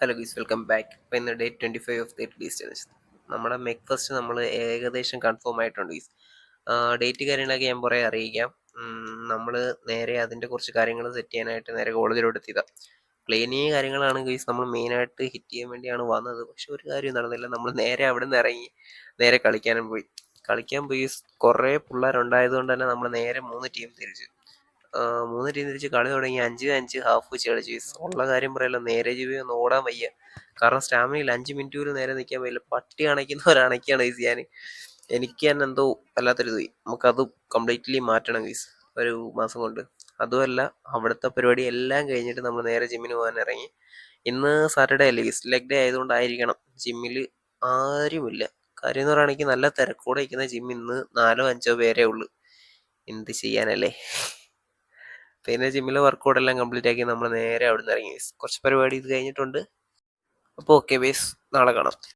Hello ഗീസ്, welcome back. ഇപ്പോൾ ഇന്ന് day 25 of 30 distance. നമ്മുടെ മെക് ഫസ്റ്റ് നമ്മൾ ഏകദേശം കൺഫേം ആയിട്ടുണ്ട് ഗീസ്. ഡേറ്റ് കാര്യങ്ങളൊക്കെ ഞാൻ കുറേ അറിയിക്കാം. നമ്മൾ നേരെ അതിൻ്റെ കുറച്ച് കാര്യങ്ങൾ സെറ്റ് ചെയ്യാനായിട്ട് നേരെ കോളേജിലോട്ട് എത്തിയതാണ്. ക്ലീനിങ് കാര്യങ്ങളാണ് ഗീസ് നമ്മൾ മെയിനായിട്ട് ഹിറ്റ് ചെയ്യാൻ വേണ്ടിയാണ് വന്നത്. പക്ഷെ ഒരു കാര്യം നടന്നില്ല. നമ്മൾ നേരെ അവിടെ നിന്ന് ഇറങ്ങി നേരെ കളിക്കാൻ പോയി. കുറേ പിള്ളേരുണ്ടായതുകൊണ്ട് തന്നെ നമ്മൾ നേരെ 3 ടീം തിരിച്ചു. 3 ടീം തിരിച്ച് കളി തുടങ്ങി. 5-5 ഹാഫ് വെച്ച് കളിച്ചു. ഉള്ള കാര്യം പറയല്ലോ, നേരെ ജീവി ഒന്ന് ഓടാൻ വയ്യ. കാരണം സ്റ്റാമിനയിൽ 5 മിനിറ്റ് പോലും നേരെ നിൽക്കാൻ വയ്യ. പട്ടി അണയ്ക്കുന്നവരണയ്ക്കാണ് ഗൈസ്. എനിക്ക് തന്നെ എന്തോ വല്ലാത്തൊരു പോയി. നമുക്കത് കംപ്ലീറ്റ്ലി മാറ്റണം ഗൈസ്, ഒരു മാസം കൊണ്ട്. അതുമല്ല, അവിടുത്തെ പരിപാടി എല്ലാം കഴിഞ്ഞിട്ട് നമ്മൾ നേരെ ജിമ്മിന് പോകാൻ ഇറങ്ങി. ഇന്ന് സാറ്റർഡേ അല്ലേ ഗൈസ്, ലെഗ് ഡേ ആയതുകൊണ്ടായിരിക്കണം ജിമ്മിൽ ആരുമില്ല. കാര്യം എന്ന് പറയുകയാണെങ്കിൽ നല്ല തിരക്കോടെ ഇരിക്കുന്ന ജിം ഇന്ന് 4-5 പേരേ ഉള്ളൂ. എന്ത് ചെയ്യാനല്ലേ. പിന്നെ ജിമ്മിലെ വർക്കൗട്ട് എല്ലാം കംപ്ലീറ്റ് ആക്കി നമ്മൾ നേരെ അവിടെ നിന്ന് ഇറങ്ങി. കുറച്ച് പരിപാടി ഇത് കഴിഞ്ഞിട്ടുണ്ട്. അപ്പോൾ ഓക്കെ ബേസ്, നാളെ കാണാം.